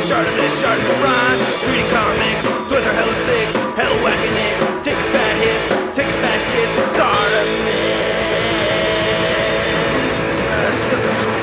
ShartimusPrime, reading comics, toys are hella sick, hella whacking it, taking bad hits, taking bad shit, subscribe.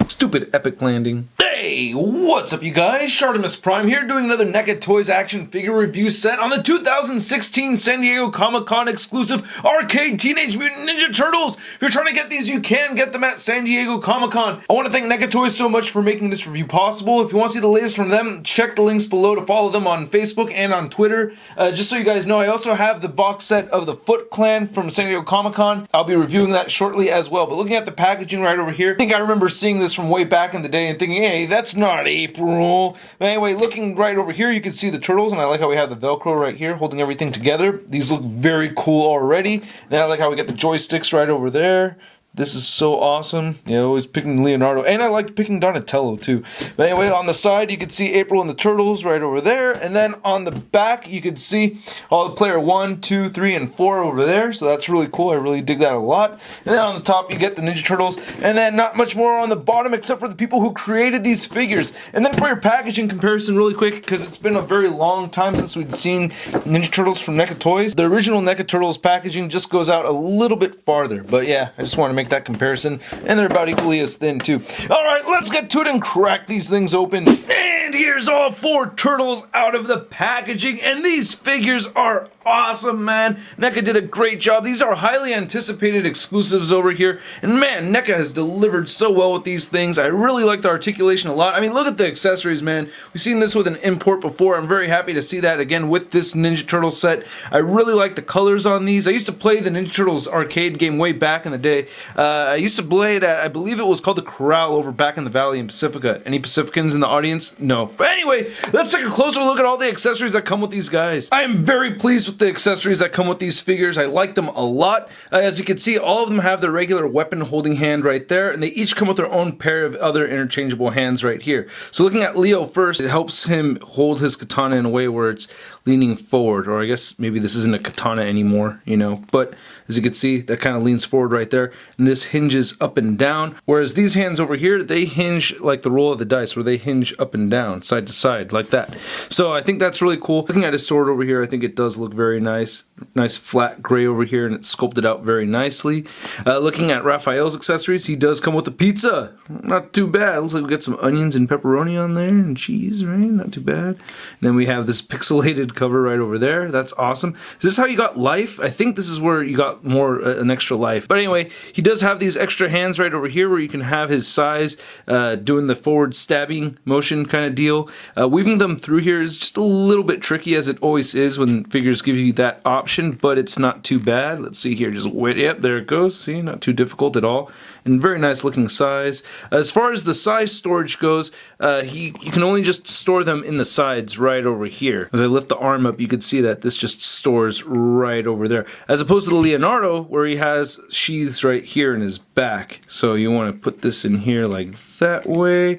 Stupid epic landing. Hey, what's up you guys? ShartimusPrime here doing another NECA Toys action figure review set on the 2016 San Diego Comic-Con exclusive arcade Teenage Mutant Ninja Turtles. If you're trying to get these, you can get them at San Diego Comic-Con. I want to thank NECA Toys so much for making this review possible. If you want to see the latest from them, check the links below to follow them on Facebook and on Twitter. Just so you guys know, I also have the box set of the Foot Clan from San Diego Comic-Con. I'll be reviewing that shortly as well. But looking at the packaging right over here, I think I remember seeing this from way back in the day and thinking, hey, that's not April. But anyway, looking right over here, you can see the turtles, and I like how we have the Velcro right here holding everything together. These look very cool already. Then I like how we get the joysticks right over there. This is so awesome. Yeah, always picking Leonardo. And I like picking Donatello too. But anyway, on the side, you can see April and the Turtles right over there. And then on the back, you can see all the player 1, 2, 3, and 4 over there. So that's really cool. I really dig that a lot. And then on the top, you get the Ninja Turtles. And then not much more on the bottom except for the people who created these figures. And then for your packaging comparison really quick, because it's been a very long time since we'd seen Ninja Turtles from NECA Toys. The original NECA Turtles packaging just goes out a little bit farther. But yeah, I just want to make that comparison, and they're about equally as thin too. Alright, let's get to it and crack these things open. And here's all 4 turtles out of the packaging, and these figures are awesome, man. NECA did a great job. These are highly anticipated exclusives over here, and man, NECA has delivered so well with these things. I really like the articulation a lot. I mean, look at the accessories, man. We've seen this with an import before. I'm very happy to see that again with this Ninja Turtle set. I really like the colors on these. I used to play the Ninja Turtles arcade game way back in the day. I used to play it at, I believe it was called the Corral over back in the Valley in Pacifica. Any Pacificans in the audience? No. But anyway, let's take a closer look at all the accessories that come with these guys. I am very pleased with the accessories that come with these figures. I like them a lot. As you can see, all of them have their regular weapon holding hand right there, and they each come with their own pair of other interchangeable hands right here. So looking at Leo first, it helps him hold his katana in a way where it's leaning forward, or I guess maybe this isn't a katana anymore, you know, but as you can see, that kind of leans forward right there, and this hinges up and down, whereas these hands over here, they hinge like the roll of the dice, where they hinge up and down, side to side, like that. So I think that's really cool. Looking at his sword over here, I think it does look very nice. Nice flat gray over here, and it's sculpted out very nicely. Looking at Raphael's accessories, he does come with a pizza. Not too bad. Looks like we got some onions and pepperoni on there, and cheese, right? Not too bad. And then we have this pixelated cover right over there. That's awesome. Is this how you got life? I think this is where you got more an extra life. But anyway, he does have these extra hands right over here where you can have his size doing the forward stabbing motion kind of deal. Weaving them through here is just a little bit tricky, as it always is when figures give you that option, but it's not too bad. Let's see here, just wait. Yep, there it goes. See, not too difficult at all. And very nice looking size. As far as the size storage goes, you can only just store them in the sides right over here. As I lift the arm up, you can see that this just stores right over there, as opposed to the Leonardo, where he has sheaths right here in his back. So you want to put this in here like that way.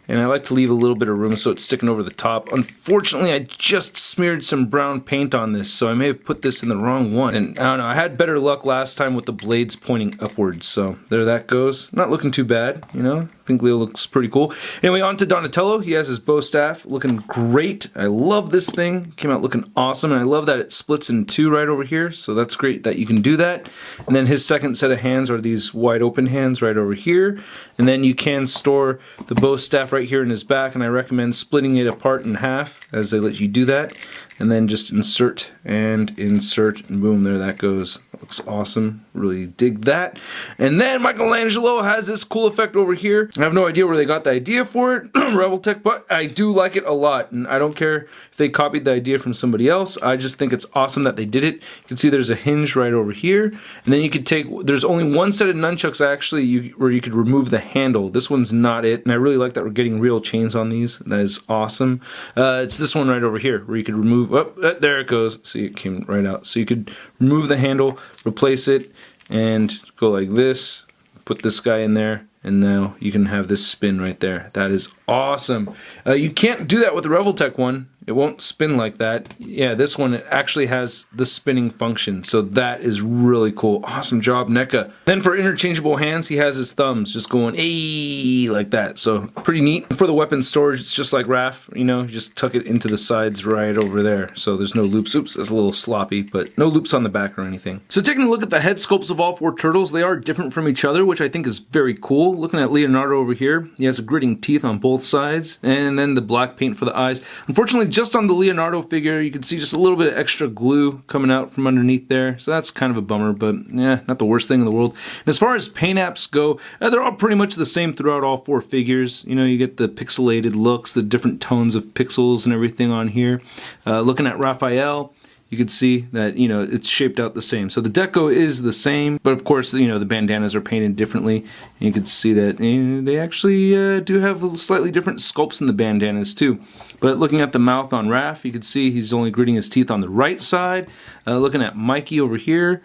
And I like to leave a little bit of room so it's sticking over the top. Unfortunately, I just smeared some brown paint on this, so I may have put this in the wrong one. And I don't know, I had better luck last time with the blades pointing upwards, so there that goes. Not looking too bad, you know? I think Leo looks pretty cool. Anyway, on to Donatello. He has his bow staff, looking great. I love this thing. Came out looking awesome, and I love that it splits in 2 right over here, so that's great that you can do that. And then his second set of hands are these wide open hands right over here. And then you can store the bow staff right here in his back, and I recommend splitting it apart in half as they let you do that. And then just insert, and boom, there that goes. That looks awesome. Really dig that. And then Michelangelo has this cool effect over here. I have no idea where they got the idea for it, Reveltech, but I do like it a lot. And I don't care if they copied the idea from somebody else. I just think it's awesome that they did it. You can see there's a hinge right over here. And then you could take, there's only one set of nunchucks actually where you could remove the handle. This one's not it. And I really like that we're getting real chains on these. That is awesome. It's this one right over here where you could remove, there it goes. See, it came right out. So you could remove the handle, replace it, and go like this, put this guy in there, and now you can have this spin right there. That is awesome. You can't do that with the Reveltech one. it won't spin like that. Yeah, this one actually has the spinning function, so that is really cool. Awesome job, NECA. Then for interchangeable hands, he has his thumbs just going "ay" like that, so pretty neat. For the weapon storage, it's just like RAF, you know, you just tuck it into the sides right over there, so there's no loops. Oops, that's a little sloppy, but no loops on the back or anything. So taking a look at the head sculpts of all 4 turtles, they are different from each other, which I think is very cool. Looking at Leonardo over here, he has gritting teeth on both sides, and then the black paint for the eyes. Unfortunately, just on the Leonardo figure, you can see just a little bit of extra glue coming out from underneath there, so that's kind of a bummer, but yeah, not the worst thing in the world. And as far as paint apps go, they're all pretty much the same throughout all 4 figures. You know, you get the pixelated looks, the different tones of pixels and everything on here. Looking at Raphael, you can see that, you know, it's shaped out the same. So the deco is the same, but of course, you know, the bandanas are painted differently. And you can see that they actually do have slightly different sculpts in the bandanas too. But looking at the mouth on Raph, you can see he's only gritting his teeth on the right side. Looking at Mikey over here,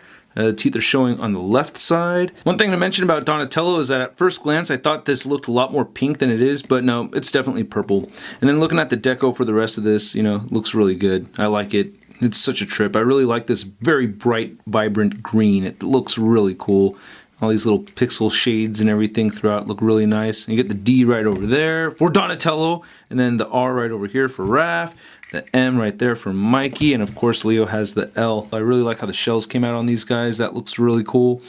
teeth are showing on the left side. One thing to mention about Donatello is that at first glance I thought this looked a lot more pink than it is, but no, it's definitely purple. And then looking at the deco for the rest of this, you know, looks really good. I like it. It's such a trip. I really like this very bright, vibrant green. It looks really cool. All these little pixel shades and everything throughout look really nice. You get the D right over there for Donatello, and then the R right over here for Raph, the M right there for Mikey, and of course Leo has the L. I really like how the shells came out on these guys. That looks really cool.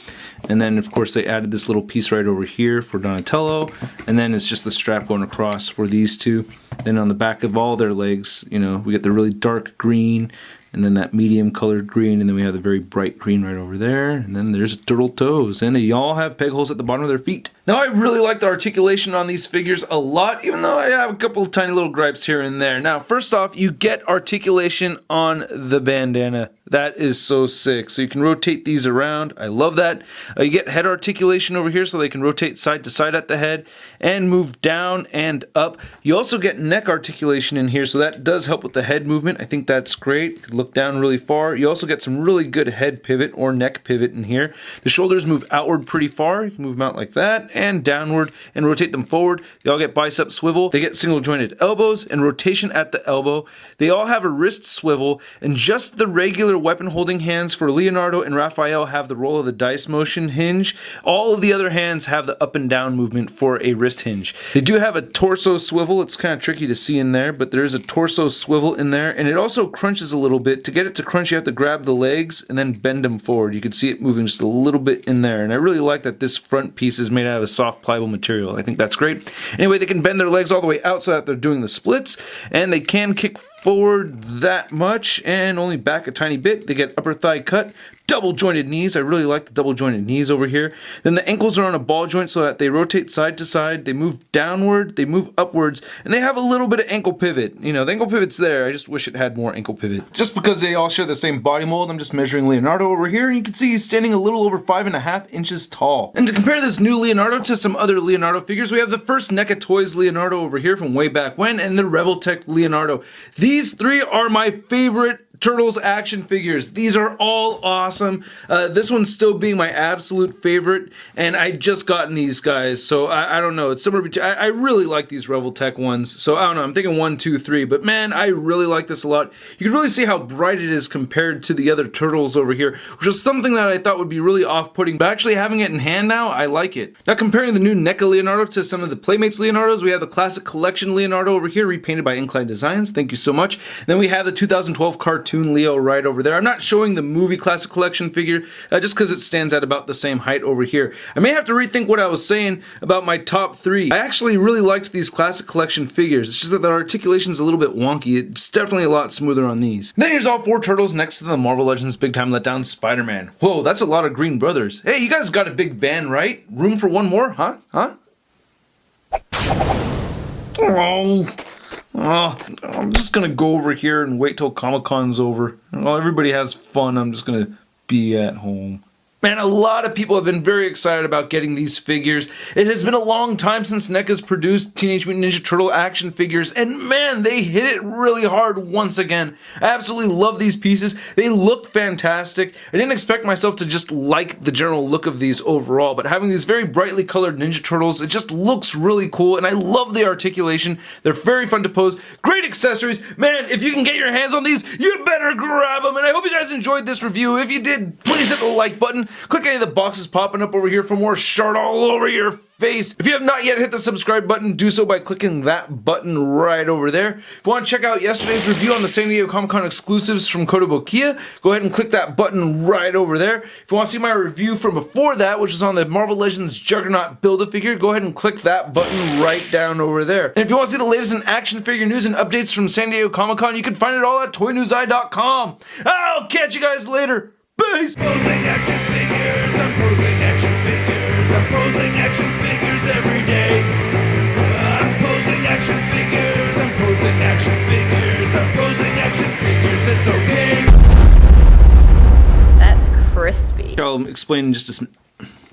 And then of course they added this little piece right over here for Donatello, and then it's just the strap going across for these two. Then on the back of all their legs, you know, we get the really dark green, and then that medium colored green, and then we have the very bright green right over there, and then there's turtle toes, and they all have peg holes at the bottom of their feet. Now I really like the articulation on these figures a lot, even though I have a couple of tiny little gripes here and there. Now first off, you get articulation on the bandana. That is so sick. So you can rotate these around. I love that. You get head articulation over here so they can rotate side to side at the head and move down and up. You also get neck articulation in here, so that does help with the head movement. I think that's great. You can look down really far. You also get some really good head pivot or neck pivot in here. The shoulders move outward pretty far. You can move them out like that and downward and rotate them forward. They all get bicep swivel. They get single jointed elbows and rotation at the elbow. They all have a wrist swivel, and just the regular weapon holding hands for Leonardo and Raphael have the roll of the dice motion hinge. All of the other hands have the up and down movement for a wrist hinge. They do have a torso swivel. It's kind of tricky to see in there, but there is a torso swivel in there, and it also crunches a little bit. To get it to crunch, you have to grab the legs and then bend them forward. You can see it moving just a little bit in there, and I really like that this front piece is made out of a soft pliable material. I think that's great. Anyway, they can bend their legs all the way out so that they're doing the splits, and they can kick forward that much and only back a tiny bit. They get upper thigh cut, double jointed knees. I really like the double jointed knees over here. Then the ankles are on a ball joint so that they rotate side to side. They move downward, they move upwards, and they have a little bit of ankle pivot. You know, the ankle pivot's there. I just wish it had more ankle pivot. Just because they all share the same body mold, I'm just measuring Leonardo over here, and you can see he's standing a little over 5.5 inches tall. And to compare this new Leonardo to some other Leonardo figures, we have the first NECA Toys Leonardo over here from way back when, and the Revoltech Leonardo. These three are my favorite Turtles action figures. These are all awesome. This one's still being my absolute favorite, and I just gotten these guys, so I don't know. It's somewhere between. I really like these Revoltech ones, so I don't know. I'm thinking 1, 2, 3, but man, I really like this a lot. You can really see how bright it is compared to the other Turtles over here, which was something that I thought would be really off-putting, but actually having it in hand now, I like it. Now comparing the new NECA Leonardo to some of the Playmates Leonardos, we have the Classic Collection Leonardo over here, repainted by Incline Designs. Thank you so much. Then we have the 2012 cartoon Leo right over there. I'm not showing the movie Classic Collection figure just because it stands at about the same height over here. I may have to rethink what I was saying about my top 3. I actually really liked these Classic Collection figures. It's just that the articulation is a little bit wonky. It's definitely a lot smoother on these. Then here's all 4 turtles next to the Marvel Legends Big Time Letdown Spider-Man. Whoa, that's a lot of green brothers. Hey, you guys got a big van, right? Room for one more, huh? Oh, I'm just gonna go over here and wait till Comic-Con's over. While everybody has fun, I'm just gonna be at home. Man, a lot of people have been very excited about getting these figures. It has been a long time since NECA's produced Teenage Mutant Ninja Turtle action figures, and man, they hit it really hard once again. I absolutely love these pieces. They look fantastic. I didn't expect myself to just like the general look of these overall, but having these very brightly colored Ninja Turtles, it just looks really cool, and I love the articulation. They're very fun to pose. Great accessories. Man, if you can get your hands on these, you better grab them, and I hope you guys enjoyed this review. If you did, please hit the like button. Click any of the boxes popping up over here for more Shart all over your face. If you have not yet hit the subscribe button, do so by clicking that button right over there. If you want to check out yesterday's review on the San Diego Comic-Con exclusives from Kotobukiya, go ahead and click that button right over there. If you want to see my review from before that, which is on the Marvel Legends Juggernaut Build-A-Figure, go ahead and click that button right down over there. And if you want to see the latest in action figure news and updates from San Diego Comic-Con, you can find it all at toynewseye.com. I'll catch you guys later. Peace! Posing action figures, I'm posing action figures, I'm posing action figures every day. I'm posing action figures, I'm posing action figures, I'm posing action figures, it's okay. That's crispy. I'll explain in just a